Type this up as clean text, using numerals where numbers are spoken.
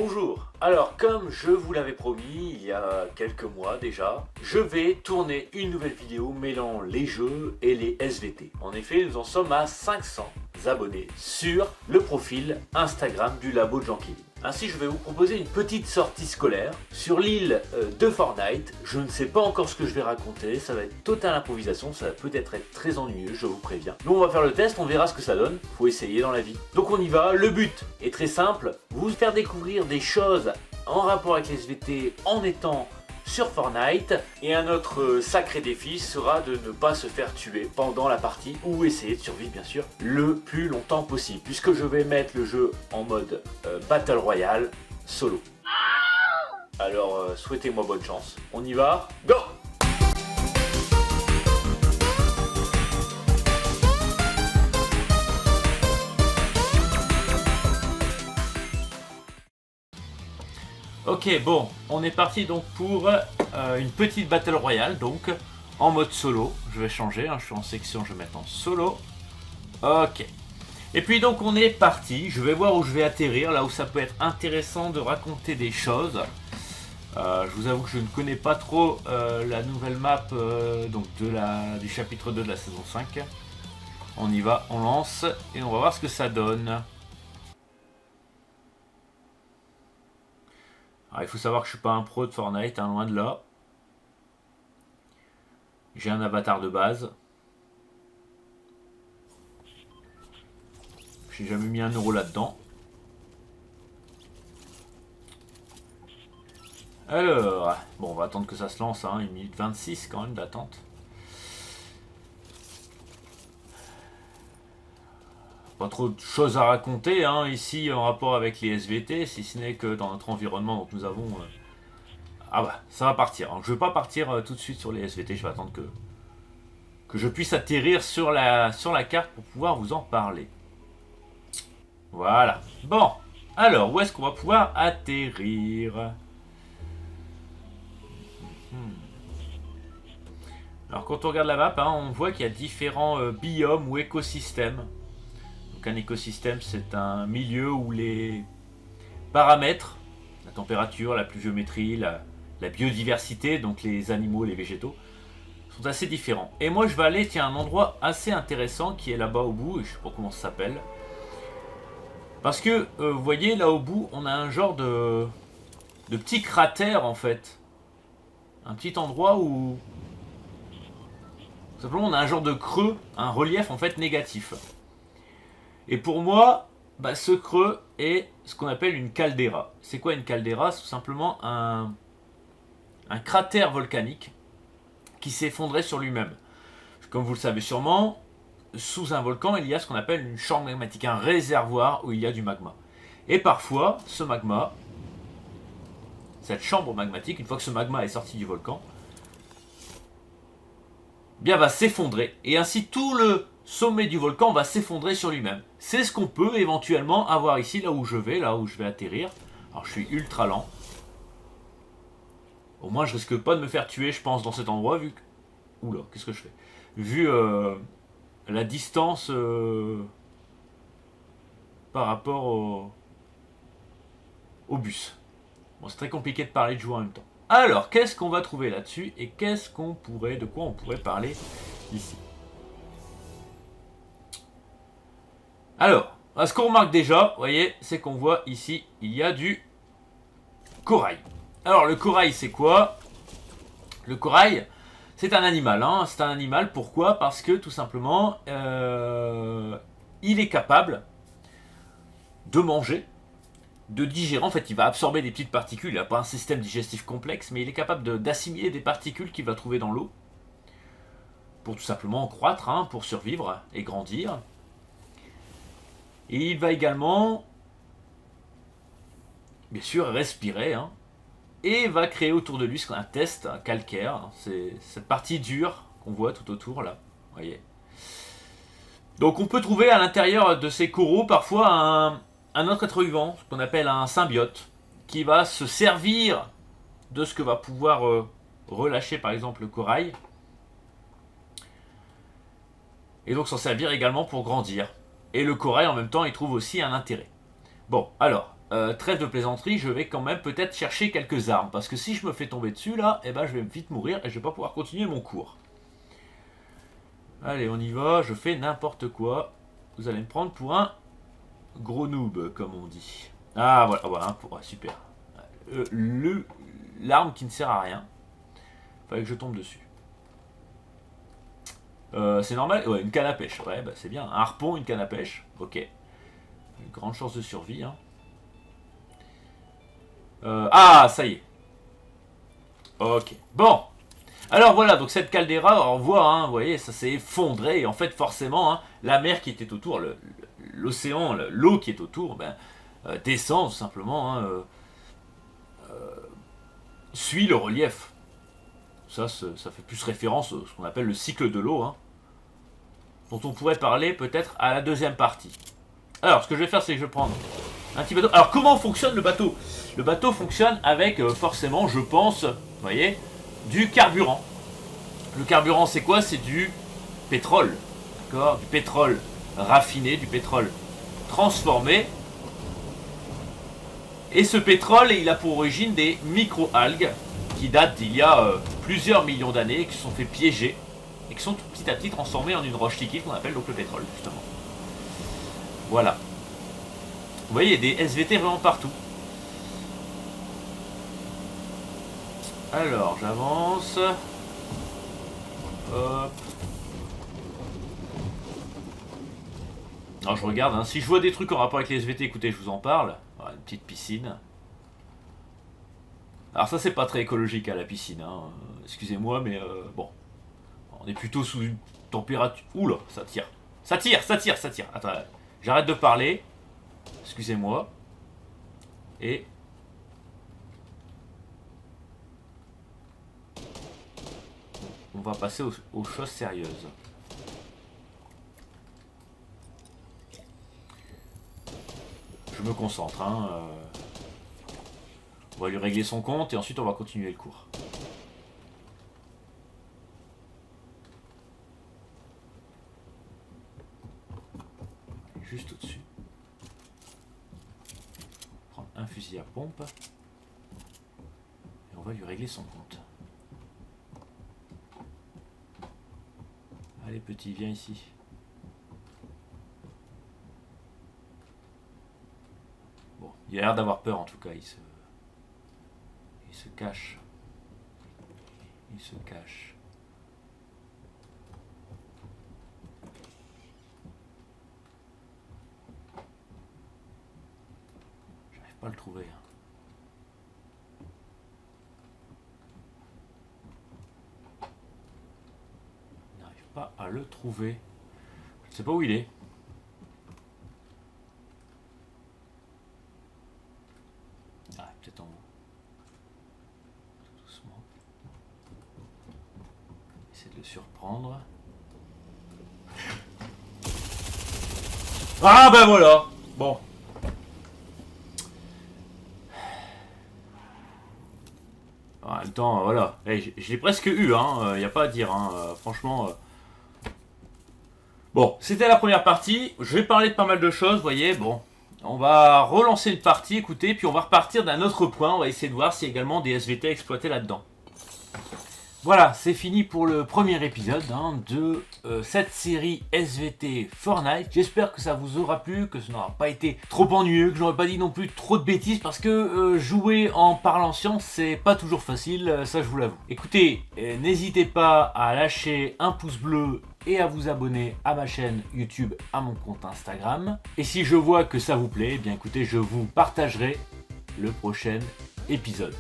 Bonjour, alors comme je vous l'avais promis il y a quelques mois déjà, je vais tourner une nouvelle vidéo mêlant les jeux et les SVT. En effet, nous en sommes à 500 abonnés sur le profil Instagram du labo de Jean-Kévin. Ainsi, je vais vous proposer une petite sortie scolaire sur l'île de Fortnite. Je ne sais pas encore ce que je vais raconter, ça va être totale improvisation, ça va peut-être être très ennuyeux, je vous préviens. Nous, on va faire le test, on verra ce que ça donne, faut essayer dans la vie. Donc on y va, le but est très simple, vous faire découvrir des choses en rapport avec les SVT en étant sur Fortnite, et un autre sacré défi sera de ne pas se faire tuer pendant la partie ou essayer de survivre bien sûr le plus longtemps possible, puisque je vais mettre le jeu en mode Battle Royale solo. Alors souhaitez-moi bonne chance, on y va, go! Ok, bon, on est parti donc pour une petite Battle Royale, donc en mode solo. Je vais changer, hein, je suis en section, je vais mettre en solo. Ok. Et puis donc on est parti, je vais voir où je vais atterrir, là où ça peut être intéressant de raconter des choses. Je vous avoue que je ne connais pas trop la nouvelle map donc du chapitre 2 de la saison 5. On y va, on lance et on va voir ce que ça donne. Alors, il faut savoir que je suis pas un pro de Fortnite, hein, loin de là. J'ai un avatar de base. J'ai jamais mis 1 euro là-dedans. Alors, bon, on va attendre que ça se lance, hein, 1 minute 26 quand même d'attente. Pas trop de choses à raconter hein, ici en rapport avec les SVT, si ce n'est que dans notre environnement, donc nous avons... Ah bah, ça va partir. Donc, je ne vais pas partir tout de suite sur les SVT, je vais attendre que je puisse atterrir sur la carte pour pouvoir vous en parler. Voilà. Bon, alors, où est-ce qu'on va pouvoir atterrir? Alors, quand on regarde la map, hein, on voit qu'il y a différents biomes ou écosystèmes. Donc, un écosystème, c'est un milieu où les paramètres, la température, la pluviométrie, la biodiversité, donc les animaux, les végétaux, sont assez différents. Et moi, je vais aller, tiens, à un endroit assez intéressant qui est là-bas au bout, et je sais pas comment ça s'appelle. Parce que, vous voyez, là au bout, on a un genre de petit cratère, en fait. Un petit endroit où... Simplement, on a un genre de creux, un relief, en fait, négatif. Et pour moi, bah, ce creux est ce qu'on appelle une caldeira. C'est quoi une caldeira? C'est tout simplement un cratère volcanique qui s'effondrait sur lui-même. Comme vous le savez sûrement, sous un volcan, il y a ce qu'on appelle une chambre magmatique, un réservoir où il y a du magma. Et parfois, ce magma, cette chambre magmatique, une fois que ce magma est sorti du volcan, bien va s'effondrer. Et ainsi, tout le sommet du volcan va s'effondrer sur lui-même. C'est ce qu'on peut éventuellement avoir ici, là où je vais atterrir. Alors, je suis ultra lent. Au moins, je risque pas de me faire tuer, je pense, dans cet endroit, vu que... Oula, qu'est-ce que je fais? Vu la distance par rapport au bus. Bon, c'est très compliqué de parler de jouer en même temps. Alors, qu'est-ce qu'on va trouver là-dessus? Et de quoi on pourrait parler ici? Alors, ce qu'on remarque déjà, vous voyez, c'est qu'on voit ici, il y a du corail. Alors, le corail, c'est quoi? Le corail, c'est un animal. Hein. C'est un animal, pourquoi? Parce que, tout simplement, il est capable de manger, de digérer. En fait, il va absorber des petites particules. Il n'a pas un système digestif complexe, mais il est capable d'assimiler des particules qu'il va trouver dans l'eau pour tout simplement croître, hein, pour survivre et grandir. Et il va également, bien sûr, respirer, hein, et va créer autour de lui ce qu'on a un test calcaire. C'est cette partie dure qu'on voit tout autour, là. Voyez. Donc on peut trouver à l'intérieur de ces coraux parfois un autre être vivant, ce qu'on appelle un symbiote, qui va se servir de ce que va pouvoir relâcher par exemple le corail. Et donc s'en servir également pour grandir. Et le corail en même temps il trouve aussi un intérêt. Bon, alors, trêve de plaisanterie, je vais quand même peut-être chercher quelques armes. Parce que si je me fais tomber dessus, là, eh ben, je vais vite mourir et je vais pas pouvoir continuer mon cours. Allez, on y va, je fais n'importe quoi. Vous allez me prendre pour un gros noob, comme on dit. Ah, voilà, voilà, ouais, super. L'arme qui ne sert à rien. Fallait que je tombe dessus. C'est normal. Ouais, une canne à pêche. Ouais, bah c'est bien. Un harpon, une canne à pêche. Ok. Une grande chance de survie. Hein. Ah, ça y est. Ok. Bon. Alors voilà, donc cette caldeira, on voit, hein, vous voyez, ça s'est effondré. Et en fait, forcément, hein, la mer qui était autour, l'océan, l'eau qui est autour, ben, descend tout simplement, hein, suit le relief. Ça fait plus référence à ce qu'on appelle le cycle de l'eau, hein, dont on pourrait parler peut-être à la deuxième partie. Alors, ce que je vais faire, c'est que je vais prendre un petit bateau. Alors, comment fonctionne le bateau? Le bateau fonctionne avec, forcément, je pense, vous voyez, du carburant. Le carburant, c'est quoi? C'est du pétrole, d'accord? Du pétrole raffiné, du pétrole transformé. Et ce pétrole, il a pour origine des micro-algues qui datent d'il y a plusieurs millions d'années, qui se sont fait piéger et qui sont petit à petit transformées en une roche liquide qu'on appelle donc le pétrole, justement. Voilà. Vous voyez, il y a des SVT vraiment partout. Alors, j'avance. Hop. Alors, je regarde, hein. Si je vois des trucs en rapport avec les SVT, écoutez, je vous en parle. Voilà, une petite piscine. Alors ça, c'est pas très écologique à la piscine, hein. Excusez-moi, mais bon. On est plutôt sous une température... Oula, ça tire. Ça tire, ça tire, ça tire. Attends, j'arrête de parler. Excusez-moi. Et... on va passer aux choses sérieuses. Je me concentre, hein. On va lui régler son compte et ensuite on va continuer le cours. Juste au-dessus. Prendre un fusil à pompe. Et on va lui régler son compte. Allez petit, viens ici. Bon, il a l'air d'avoir peur en tout cas, il se cache. Il se cache. J'arrive pas à le trouver. Il n'arrive pas à le trouver. Je ne sais pas où il est. Ah, peut-être en haut. Doucement. Essayer de le surprendre. Ah ben voilà. Bon. En même temps, voilà. Hey, je l'ai presque eu, hein. Y a pas à dire, hein. Franchement. Bon, c'était la première partie. Je vais parler de pas mal de choses, vous voyez. Bon, on va relancer une partie, écoutez, puis on va repartir d'un autre point. On va essayer de voir s'il y a également des SVT exploités là-dedans. Voilà, c'est fini pour le premier épisode de cette série SVT Fortnite. J'espère que ça vous aura plu, que ce n'aura pas été trop ennuyeux, que je n'aurai pas dit non plus trop de bêtises, parce que jouer en parlant science, c'est pas toujours facile, ça je vous l'avoue. Écoutez, n'hésitez pas à lâcher un pouce bleu et à vous abonner à ma chaîne YouTube, à mon compte Instagram. Et si je vois que ça vous plaît, eh bien écoutez, je vous partagerai le prochain épisode.